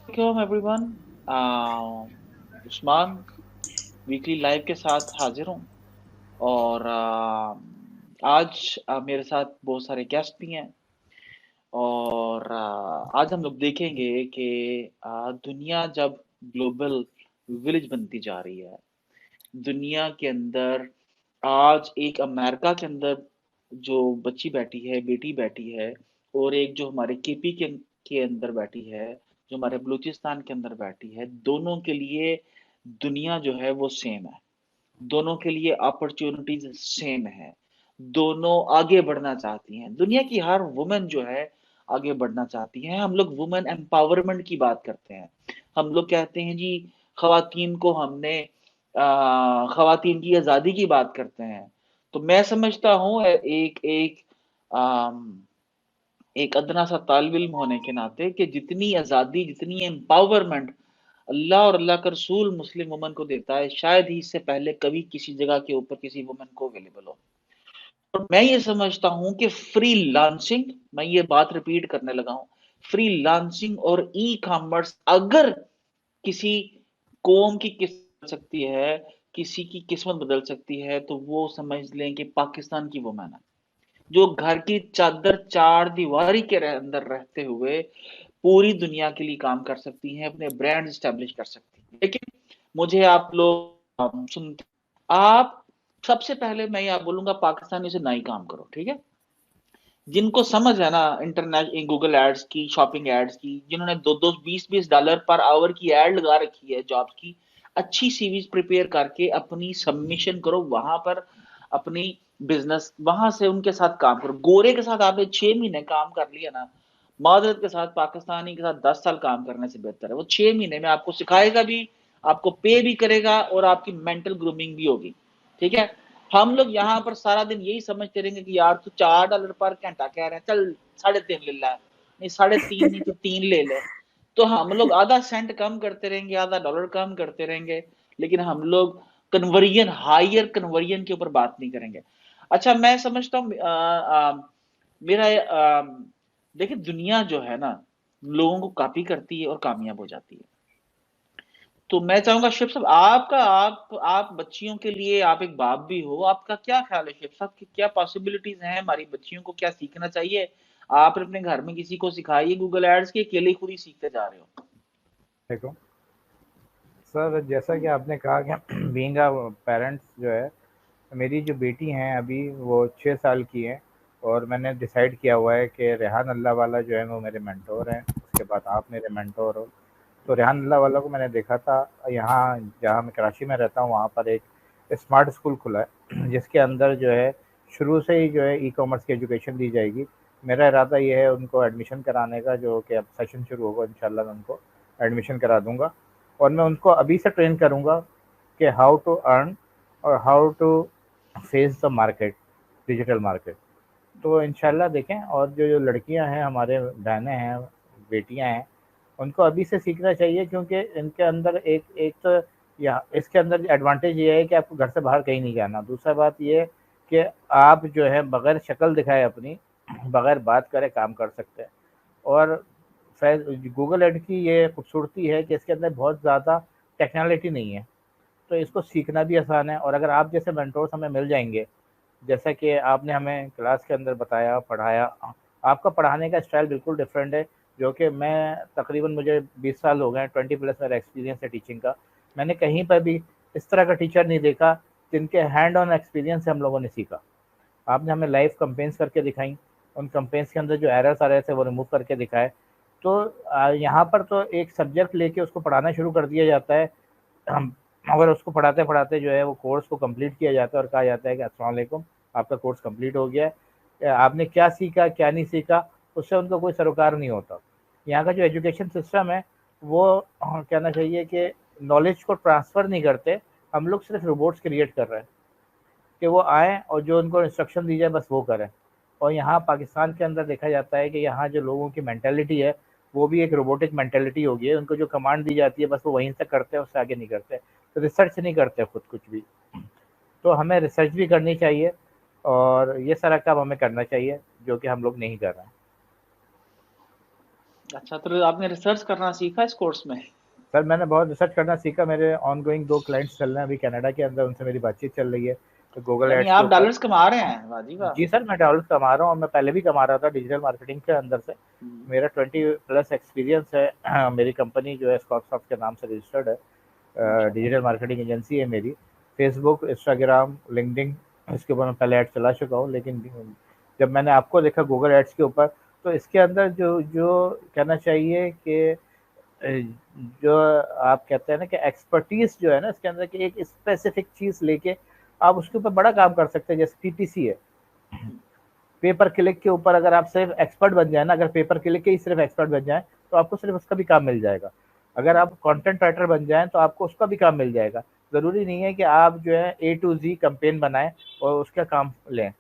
Welcome everyone. Usman weekly live के साथ हाजिर हूँ और आज मेरे साथ बहुत सारे गेस्ट भी हैं और आज हम लोग देखेंगे कि दुनिया जब ग्लोबल विलेज बनती जा रही है, दुनिया के अंदर आज एक अमेरिका के अंदर जो बच्ची बैठी है, बेटी बैठी है और एक जो हमारे केपी के अंदर बैठी है, जो हमारे बलूचिस्तान के अंदर बैठी है, दोनों के लिए दुनिया जो है वो सेम है। दोनों के लिए अपॉर्चुनिटीज सेम है। दोनों आगे बढ़ना चाहती हैं। दुनिया की हर वुमन जो है आगे बढ़ना चाहती है। हम लोग वुमन एम्पावरमेंट की बात करते हैं। हम लोग कहते हैं जी खवातीन को हमने खवातीन की आज़ादी की बात करते हैं। तो मैं समझता हूँ एक अदना सा तालिब इल्म होने के नाते कि जितनी आज़ादी, जितनी एम्पावरमेंट अल्लाह और अल्लाह का रसूल मुस्लिम वुमन को देता है, शायद ही इससे पहले कभी किसी जगह के ऊपर किसी वुमन को अवेलेबल हो। और मैं ये समझता हूँ कि फ्रीलांसिंग, मैं ये बात रिपीट करने लगा हूँ, फ्रीलांसिंग और ई-कॉमर्स अगर किसी कौम की किस्मत बदल सकती है, किसी की किस्मत बदल सकती है, तो वो समझ लें कि पाकिस्तान की वुमन है। जो घर की चादर चार दीवारी के अंदर रहते हुए पूरी दुनिया के लिए काम कर सकती हैं, अपने ब्रांड स्टैब्लिश कर सकती हैं। लेकिन मुझे आप लोग सुनते, आप सबसे पहले मैं ये बोलूंगा पाकिस्तानी से ना ही काम करो, ठीक है? जिनको समझ है ना इंटरनेट गूगल एड्स की, शॉपिंग एड्स की, जिन्होंने दो दो $20-20 पर आवर की एड लगा रखी है जॉब्स की, अच्छी सीवीज प्रिपेयर करके अपनी सबमिशन करो वहां पर, अपनी बिजनेस वहां से उनके साथ काम करो। गोरे के साथ आपने 6 महीने काम कर लिया ना, मादरत के साथ पाकिस्तानी के साथ 10 साल काम करने से बेहतर है। वो 6 महीने में आपको सिखाएगा भी, आपको पे भी करेगा और आपकी मेंटल ग्रूमिंग भी होगी, ठीक है? हम लोग यहाँ पर सारा दिन यही समझते रहेंगे कि यार तू $4 पर घंटा कह रहे हैं, चल 3.5 ले ला, नहीं 3.5 नहीं तो 3 ले ले। तो हम लोग आधा सेंट कम करते रहेंगे, आधा डॉलर कम करते रहेंगे, लेकिन हम लोग कन्वर्जन, हायर कन्वर्जन के ऊपर बात नहीं करेंगे। अच्छा, मैं समझता हूँ मेरा देखिए दुनिया जो है ना लोगों को कॉपी करती है और कामयाब हो जाती है। तो मैं चाहूंगा शिव साहब आपका, आप बच्चियों के लिए, आप एक बाप भी हो, आपका क्या ख्याल है शिव साहब कि क्या पॉसिबिलिटीज हैं, हमारी बच्चियों को क्या सीखना चाहिए? आप अपने घर में किसी को सिखाइए गूगल एड्स के, अकेले खुद ही सीखते जा रहे हो? देखो सर, जैसा कि आपने कहा कि बीइंग अ पेरेंट्स जो है, मेरी जो बेटी हैं अभी वो 6 साल की हैं। और मैंने डिसाइड किया हुआ है कि रेहान अल्लाह वाला जो है वो मेरे मेंटोर हैं, उसके बाद आप मेरे मेंटोर हो। तो रेहान अल्लाह वाला को मैंने देखा था यहाँ जहाँ मैं कराची में रहता हूँ, वहाँ पर एक स्मार्ट स्कूल खुला है जिसके अंदर जो है शुरू से ही जो है ई कॉमर्स की एजुकेशन दी जाएगी। मेरा इरादा ये है उनको एडमिशन कराने का, जो कि अब सेशन शुरू होगा इंशाल्लाह मैं उनको एडमिशन करा दूंगा। और मैं उनको अभी से ट्रेन करूंगा कि हाउ टू अर्न और how to face the market, digital market. तो इंशाल्लाह देखें। और जो लड़कियां हैं, हमारे बहनें हैं, बेटियां हैं, उनको अभी से सीखना चाहिए, क्योंकि इनके अंदर एक एक तो या इसके अंदर एडवांटेज ये है कि आपको घर से बाहर कहीं नहीं जाना। दूसरा बात ये है कि आप जो है बगैर शक्ल दिखाए अपनी, बगैर बात करे काम कर सकते हैं। और गूगल एड की ये खूबसूरती है कि इसके अंदर बहुत ज़्यादा टेक्नोलॉजी नहीं है, तो इसको सीखना भी आसान है। और अगर आप जैसे मेंटोर्स हमें मिल जाएंगे, जैसा कि आपने हमें क्लास के अंदर बताया, पढ़ाया, आपका पढ़ाने का स्टाइल बिल्कुल डिफरेंट है। जो कि मैं तकरीबन, मुझे 20 साल हो गए हैं, 20+ मेरा एक्सपीरियंस है टीचिंग का। मैंने कहीं पर भी इस तरह का टीचर नहीं देखा जिनके हैंड ऑन एक्सपीरियंस से हम लोगों ने सीखा। आपने हमें लाइव कंपेन्स करके दिखाई, उन कंपेन्स के अंदर जो एरर्स आ रहे थे वो रिमूव करके दिखाए। तो यहाँ पर तो एक सब्जेक्ट लेके उसको पढ़ाना शुरू कर दिया जाता है। हम अगर उसको पढ़ाते पढ़ाते जो है वो कोर्स को कंप्लीट किया जाता है और कहा जाता है कि अस्सलाम वालेकुम, आपका कोर्स कंप्लीट हो गया है। आपने क्या सीखा क्या नहीं सीखा, उससे उनका कोई सरोकार नहीं होता। यहाँ का जो एजुकेशन सिस्टम है वो कहना चाहिए कि नॉलेज को ट्रांसफ़र नहीं करते। हम लोग सिर्फ रोबोट्स क्रिएट कर रहे हैं कि वो आएँ और जो उनको इंस्ट्रक्शन दी जाए बस वो करें। और यहाँ पाकिस्तान के अंदर देखा जाता है कि यहाँ जो लोगों की मेंटालिटी है वो भी एक रोबोटिक मेंटालिटी हो गई है। उनको जो कमांड दी जाती है बस वो वहीं तक करते हैं, उससे आगे नहीं करते। तो रिसर्च नहीं करते खुद कुछ भी। तो हमें रिसर्च भी करनी चाहिए और ये सारा काम हमें करना चाहिए, जो कि हम लोग नहीं कर रहे हैं। अच्छा, तो आपने रिसर्च करना सीखा इस कोर्स में? सर मैंने बहुत रिसर्च करना सीखा, मेरे ऑनगोइंग 2 क्लाइंट्स चल रहे हैं अभी कनाडा के अंदर, उनसे मेरी बातचीत चल रही है, तो गूगल यानी एड्स के आप ऊपर। डॉलर्स कमा रहे हैं, वाह जी वाह। जी सर, मैं डॉलर्स कमा रहा हूँ और मैं पहले भी कमा रहा था डिजिटल मार्केटिंग के अंदर से। हम्म, मेरा 20 प्लस एक्सपीरियंस है। मेरी कंपनी जो है स्कॉटसॉफ्ट के नाम से रजिस्टर्ड है, माशाल्लाह। डिजिटल मार्केटिंग एजेंसी है मेरी। फेसबुक, इंस्टाग्राम, लिंक्डइन, इसके ऊपर मैं पहले ऐड चला चुका हूँ, लेकिन जब मैंने आपको देखा गूगल एड्स के ऊपर, तो इसके अंदर जो जो कहना चाहिए कि जो आप कहते हैं ना कि एक्सपर्टीज जो है ना इसके अंदर, कि एक स्पेसिफिक चीज लेके आप उसके ऊपर बड़ा काम कर सकते हैं। जैसे पीपीसी है, पेपर क्लिक के ऊपर अगर आप सिर्फ एक्सपर्ट बन जाए ना, अगर पेपर क्लिक के ही सिर्फ एक्सपर्ट बन जाए, तो आपको सिर्फ उसका भी काम मिल जाएगा। अगर आप कंटेंट राइटर बन जाएं तो आपको उसका भी काम मिल जाएगा। ज़रूरी नहीं है कि आप जो है ए टू जी कैंपेन बनाएं और उसका काम लें।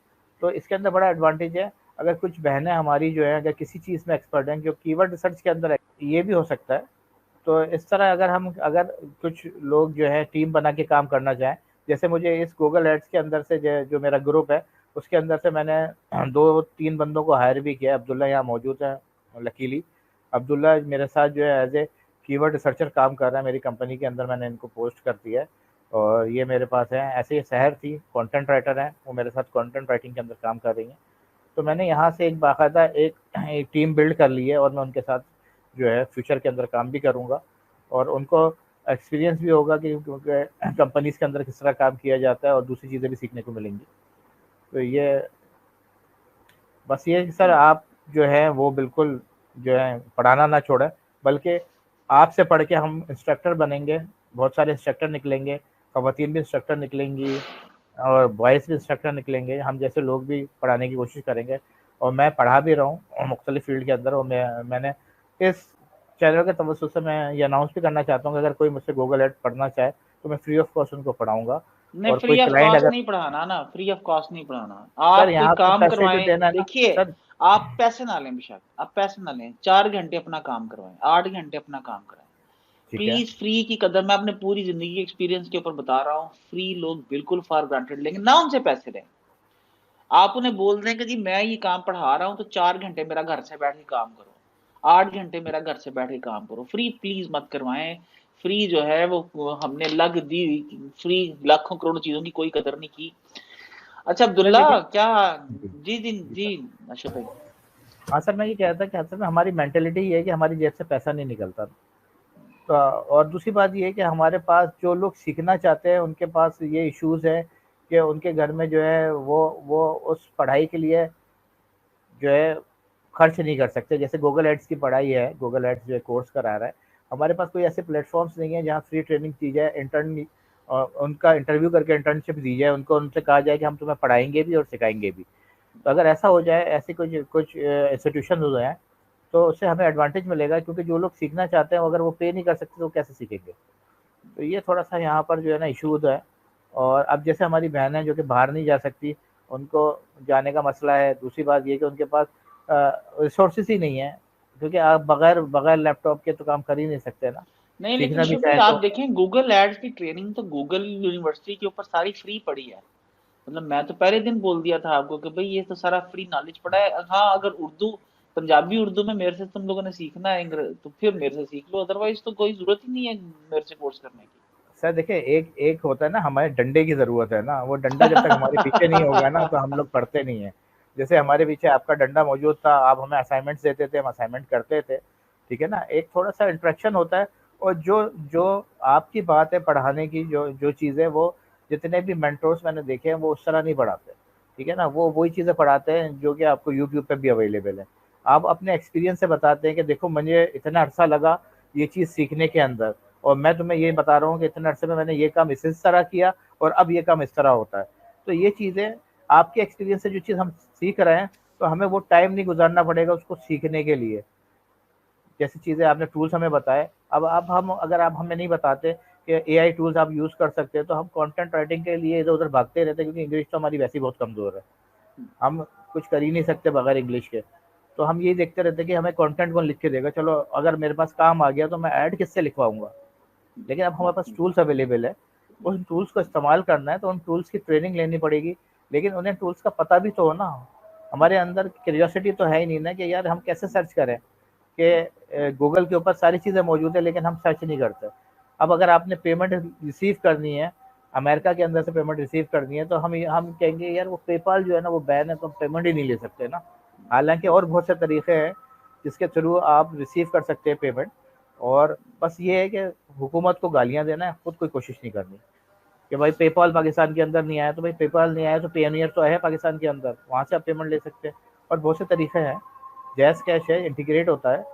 तो इसके अंदर बड़ा एडवांटेज है। अगर कुछ बहनें हमारी जो है अगर किसी चीज़ में एक्सपर्ट हैं, जो कीवर्ड रिसर्च के अंदर है, ये भी हो सकता है। तो इस तरह अगर कुछ लोग जो है टीम बना के काम करना चाहें, जैसे मुझे इस गूगल एड्स के अंदर से जो मेरा ग्रुप है, उसके अंदर से मैंने 2-3 बंदों को हायर भी किया। अब्दुल्ला यहाँ मौजूद है, लकीली अब्दुल्ला मेरे साथ जो है एज ए कीवर्ड रिसर्चर काम कर रहा है मेरी कंपनी के अंदर, मैंने इनको पोस्ट कर दिया है। और ये मेरे पास है, ऐसे ही सहर थी कंटेंट राइटर हैं, वो मेरे साथ कंटेंट राइटिंग के अंदर काम कर रही हैं। तो मैंने यहाँ से एक बाकायदा एक टीम बिल्ड कर ली है और मैं उनके साथ जो है फ्यूचर के अंदर काम भी करूँगा, और उनको एक्सपीरियंस भी होगा कि क्योंकि कंपनीज के अंदर किस तरह काम किया जाता है, और दूसरी चीज़ें भी सीखने को मिलेंगी। तो ये बस ये कि सर आप जो है वो बिल्कुल जो है पढ़ाना ना छोड़ें, बल्कि आपसे पढ़ के हम इंस्ट्रक्टर बनेंगे, बहुत सारे इंस्ट्रक्टर निकलेंगे, खवातीन भी इंस्ट्रक्टर निकलेंगी और बॉयज़ भी इंस्ट्रक्टर निकलेंगे, हम जैसे लोग भी पढ़ाने की कोशिश करेंगे। और मैं पढ़ा भी रहा हूँ मुख्तलिफ फील्ड के अंदर, और मैंने इस चैनल के तवज्जुह से मैं ये अनाउंस भी करना चाहता हूँ कि अगर कोई मुझसे गूगल एड पढ़ना चाहे तो मैं फ्री ऑफ कॉस्ट उनको पढ़ाऊँगा। नहीं, और कोई फ्री ऑफ क्लाइंट कॉस्ट अगर, नहीं पढ़ाना ना, फ्री ऑफ कॉस्ट नहीं पढ़ाना। सर आप कोई यहाँ पे काम पैसे जो करवाएं, देना है ना देखिए, सर। आप पैसे ना लें, बेशक आप पैसे ना लें, 4 घंटे अपना काम करवाएं, 8 घंटे अपना काम कराएं। ठीक है। प्लीज, फ्री की कदर, मैं अपने पूरी जिंदगी के एक्सपीरियंस के ऊपर बता रहा हूँ, फ्री लोग बिल्कुल फॉर ग्रांटेड लेंगे ना, उनसे पैसे लें। आप उन्हें बोल दें कि जी मैं ये काम पढ़ा रहा हूँ, तो 4 घंटे मेरा घर से बैठ के काम करो, 8 घंटे मेरा घर से बैठ के काम करो। फ्री प्लीज मत करवाएं। फ्री जो है वो हमने लग दी, फ्री लाखों करोड़ों चीजों की कोई कदर नहीं की। अच्छा सर अब्दुल्ला, लेकिन क्या? जी, जी जी जी जी, सर। अशरफ भाई। हाँ सर, मैं ये कह रहा था कि असल में हमारी मेंटालिटी ये है कि हमारी जेब से पैसा नहीं निकलता। तो और दूसरी बात ये है कि हमारे पास जो लोग सीखना चाहते हैं उनके पास ये इश्यूज़ है कि उनके घर में जो है वो उस पढ़ाई के लिए जो है खर्च नहीं कर सकते। जैसे गूगल एड्स की पढ़ाई है, गूगल एड्स जो है कोर्स करा रहा है, हमारे पास कोई ऐसे प्लेटफॉर्म्स नहीं है जहाँ फ्री ट्रेनिंग दी जाए, उनका इंटरव्यू करके इंटर्नशिप दी जाए, उनको उनसे कहा जाए कि हम तुम्हें पढ़ाएंगे भी और सिखाएंगे भी। तो अगर ऐसा हो जाए, ऐसे कुछ कुछ इंस्टीट्यूशन हो जाए, तो उससे हमें एडवांटेज मिलेगा, क्योंकि जो लोग सीखना चाहते हैं अगर वो पे नहीं कर सकते तो कैसे सीखेंगे। तो ये थोड़ा सा यहाँ पर जो है ना इशूज़ है। और अब जैसे हमारी बहनें जो कि बाहर नहीं जा सकती, उनको जाने का मसला है। दूसरी बात ये कि उनके पास रिसोर्सेज ही नहीं है, क्योंकि आप बगैर बगैर लैपटॉप के तो काम कर ही नहीं सकते ना, नहीं, लेकिन सीखना भी अशरफ भाई चाहे आप तो। देखें, गूगल एड्स की ट्रेनिंग तो गूगल यूनिवर्सिटी के ऊपर सारी फ्री पड़ी है। मतलब मैं तो पहले दिन बोल दिया था आपको कि भाई ये तो सारा फ्री नॉलेज पड़ा है। हाँ, अगर उर्दू, पंजाबी उर्दू में मेरे से तुम लोगों ने सीखना है, तो फिर मेरे से सीख लो, अदरवाइज तो कोई जरूरत ही नहीं है मेरे से कोर्स करने की। सर देखिए, एक एक होता है ना, हमारे डंडे की ज़रूरत है ना, वो डंडा जब तक हमारे पीछे नहीं होगा ना तो हम लोग पढ़ते नहीं हैं। जैसे हमारे पीछे आपका डंडा मौजूद था, आप हमें असाइनमेंट्स देते थे, हम असाइनमेंट करते थे, ठीक है ना? एक थोड़ा-सा इंटरेक्शन होता है। और जो जो आपकी बात है पढ़ाने की, जो जो चीज़ें वो जितने भी मेंटोर्स मैंने देखे हैं वो उस तरह नहीं पढ़ाते, ठीक है ना? वो वही चीज़ें पढ़ाते हैं जो कि आपको यूट्यूब पे भी अवेलेबल है। आप अपने एक्सपीरियंस से बताते हैं कि देखो मुझे इतना अरसा लगा ये चीज़ सीखने के अंदर, और मैं तुम्हें ये बता रहा हूँ कि इतने अरसे में मैंने ये काम इस तरह किया और अब ये काम इस तरह होता है। तो ये चीज़ें आपके एक्सपीरियंस से जो चीज़ हम सीख रहे हैं, तो हमें वो टाइम नहीं गुज़ारना पड़ेगा उसको सीखने के लिए। जैसी चीज़ें आपने टूल्स हमें बताए, अब हम अगर आप हमें नहीं बताते कि एआई टूल्स आप यूज़ कर सकते हैं, तो हम कंटेंट राइटिंग के लिए इधर-उधर भागते रहते, क्योंकि इंग्लिश तो हमारी वैसे ही बहुत कमज़ोर है। हम कुछ कर ही नहीं सकते बगैर इंग्लिश के। तो हम यही देखते रहते हैं कि हमें कंटेंट कौन लिख के देगा, चलो अगर मेरे पास काम आ गया तो मैं ऐड किससे लिखवाऊँगा। लेकिन अब हमारे पास टूल्स अवेलेबल है, उन टूल्स को इस्तेमाल करना है तो उन टूल्स की ट्रेनिंग लेनी पड़ेगी। लेकिन उन्हें टूल्स का पता भी तो हो ना। हमारे अंदर क्यूरियोसिटी तो है ही नहीं ना कि यार हम कैसे सर्च करें। कि गूगल के ऊपर सारी चीज़ें मौजूद है लेकिन हम सर्च नहीं करते। अब अगर आपने पेमेंट रिसीव करनी है, अमेरिका के अंदर से पेमेंट रिसीव करनी है, तो हम कहेंगे यार वो पेपाल जो है ना वो बैन है, तो हम पेमेंट ही नहीं ले सकते ना। हालांकि और बहुत से तरीके हैं जिसके थ्रू आप रिसीव कर सकते हैं पेमेंट। और बस ये है कि हुकूमत को गालियां देना है, खुद कोई कोशिश नहीं करनी कि भाई पेपाल पाकिस्तान के अंदर नहीं आया, तो भाई पेपाल नहीं आया तो पेयोनियर तो है पाकिस्तान के अंदर, वहाँ से आप पेमेंट ले सकते हैं। और बहुत से तरीके हैं, जैस कैश है, इंटीग्रेट होता है,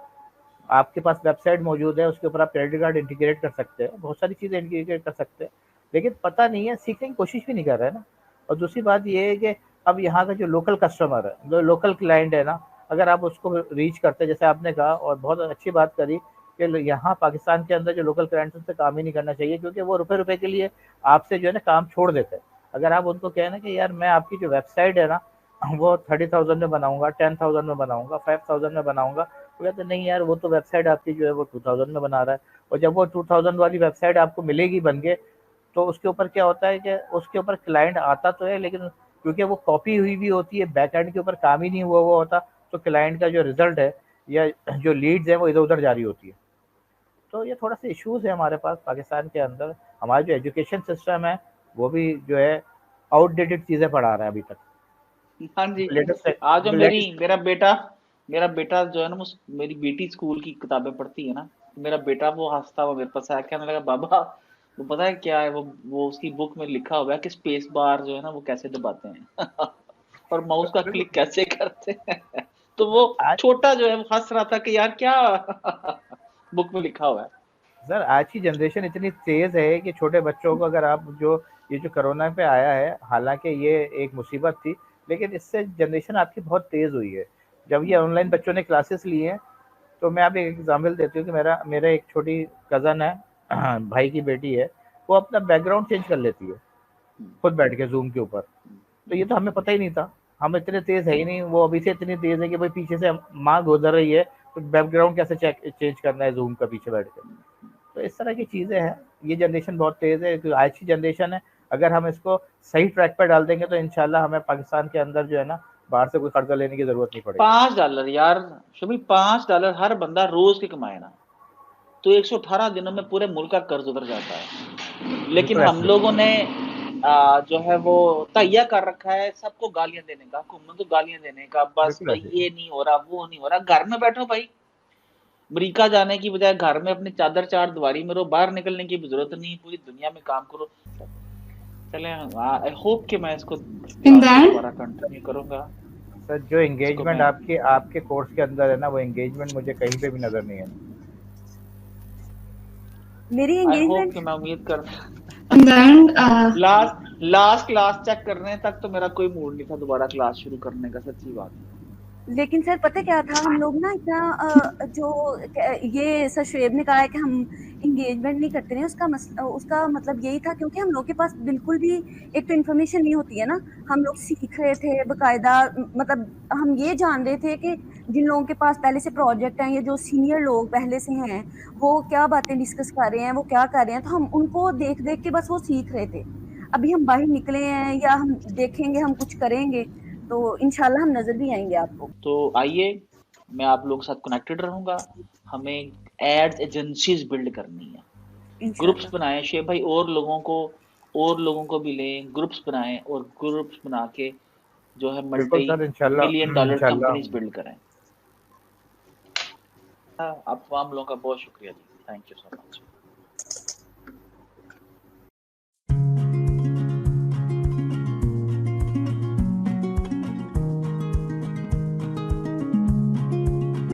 आपके पास वेबसाइट मौजूद है, उसके ऊपर आप क्रेडिट कार्ड इंटीग्रेट कर सकते हैं, बहुत सारी चीज़ें इंटीग्रेट कर सकते हैं, लेकिन पता नहीं है, सीखने की कोशिश भी नहीं कर रहे हैं ना। और दूसरी बात ये है कि अब यहाँ का जो लोकल कस्टमर है, जो लोकल क्लाइंट है ना, अगर आप उसको रीच करते हैं, जैसे आपने कहा और बहुत अच्छी बात करी कि यहाँ पाकिस्तान के अंदर जो लोकल क्लाइंट्स उनसे काम ही नहीं करना चाहिए, क्योंकि वो रुपए रुपए के लिए आपसे जो है ना काम छोड़ देते हैं। अगर आप उनको कहें ना कि यार मैं आपकी जो वेबसाइट है ना वो 30,000 में बनाऊंगा, 10,000 में बनाऊंगा, 5,000 में बनाऊंगा, तो कहते नहीं यार वो तो वेबसाइट आपकी जो है वो 2000 में बना रहा है। और जब वो 2000 वाली वेबसाइट आपको मिलेगी बन के, तो उसके ऊपर क्या होता है कि उसके ऊपर क्लाइंट आता तो है, लेकिन क्योंकि वो कॉपी हुई भी होती है, बैक एंड के ऊपर काम ही नहीं हुआ हुआ होता, तो क्लाइंट का जो रिजल्ट है या जो लीड्स है वो इधर उधर जारी होती है। तो ये थोड़ा सा इश्यूज है हमारे पास पाकिस्तान के अंदर। हमारा जो एजुकेशन सिस्टम है वो भी जो है आउटडेटेड चीज़ें पढ़ा रहा है अभी तक। हाँ जी। जो लेटेस्ट आज जो जो लेटेस्ट मेरा बेटा जो है ना, मेरी बेटी स्कूल की किताबें पढ़ती है ना, तो मेरा बेटा वो हंसता हुआ मेरे पास आया, कहने लगा बाबा वो पता है क्या है, वो उसकी बुक में लिखा हुआ है कि स्पेस बार जो है ना वो कैसे दबाते हैं और माउस का क्लिक कैसे करते हैं तो वो आज छोटा जो है वो हंस रहा था कि यार क्या बुक में लिखा हुआ है। सर आज की जनरेशन इतनी तेज है कि छोटे बच्चों को अगर आप जो ये जो कोरोना पे आया है, हालांकि ये एक मुसीबत थी, लेकिन इससे जनरेशन आपकी बहुत तेज हुई है। जब ये ऑनलाइन बच्चों ने क्लासेस ली हैं, तो मैं आप एक एग्जांपल देती हूँ कि मेरा मेरा एक छोटी कज़न है, भाई की बेटी है, वो अपना बैकग्राउंड चेंज कर लेती है खुद बैठ के ज़ूम के ऊपर। तो ये तो हमें पता ही नहीं था, हम इतने तेज़ है ही नहीं, वो अभी से इतनी तेज़ है कि भाई पीछे से माँ गुजर रही है, तो बैकग्राउंड कैसे चेंज करना है ज़ूम का पीछे बैठ के। तो इस तरह की चीज़ें हैं। ये जनरेशन बहुत तेज़ है, तो आज की जनरेशन है, अगर हम इसको सही ट्रैक पर डाल देंगे तो इंशाल्लाह हमें पाकिस्तान के अंदर जो है ना बाहर से कोई कर्जा लेने की ज़रूरत नहीं पड़ेगी। $5 यार, शमी $5 हर बंदा रोज के कमाए ना, तो 118 दिनों में पूरे मुल्क का कर्ज उतर जाता है। लेकिन बिल्कुल हम ऐसे लोगों ने जो है वो तहिया कर रखा है सबको गालियां देने का, हुकूमत को गालियां देने का, बस बिल्कुल भाई ऐसे ये नहीं हो रहा वो नहीं हो रहा। घर में बैठो भाई, अमरीका जाने की बजाय घर में अपनी चादर चार दीवारी में रहो, बाहर निकलने की भी जरूरत नहीं, पूरी दुनिया में काम करो। चले, आई होप कि मैं इसको And क्लास को then दोबारा कंटिन्यू करूंगा। सर, जो इसको एंगेजमेंट मैं आपके आपके कोर्स के अंदर है ना, वो एंगेजमेंट मुझे कहीं पे भी नज़र नहीं है। मेरी आई होप एंगेजमेंट कि मैं उम्मीद कर and then last class check करने तक तो मेरा कोई मूड नहीं था दोबारा क्लास शुरू करने का, सच्ची बात है। लेकिन सर पता क्या था, हम लोग ना इतना ये सर शुएब ने कहा है कि हम इंगेजमेंट नहीं करते हैं, उसका मतलब यही था क्योंकि हम लोग के पास बिल्कुल भी एक तो इन्फॉर्मेशन नहीं होती है ना। हम लोग सीख रहे थे बकायदा, मतलब हम ये जान रहे थे कि जिन लोगों के पास पहले से प्रोजेक्ट हैं या जो सीनियर लोग पहले से हैं वो क्या बातें डिस्कस कर रहे हैं, वो क्या कर रहे हैं, तो हम उनको देख देख के बस वो सीख रहे थे। अभी हम बाहर निकले हैं या हम देखेंगे, हम कुछ करेंगे तो इंशाल्लाह हम नजर भी आएंगे आपको। तो आइए, मैं आप लोगों के साथ कनेक्टेड रहूंगा। हमें एड्स एजेंसीज बिल्ड करनी है, ग्रुप्स इंशाल्लाह बनाएं शेख भाई, और लोगों को भी लें, ग्रुप्स बनाएं और ग्रुप्स बना के जो है बिल्कुल मल्टी सर, इंशाल्लाह मिलियन डॉलर इंशाल्लाह। कंपनीज बिल्ड करें। आप तमाम लोगों का बहुत शुक्रिया जी, थैंक यू सो मच।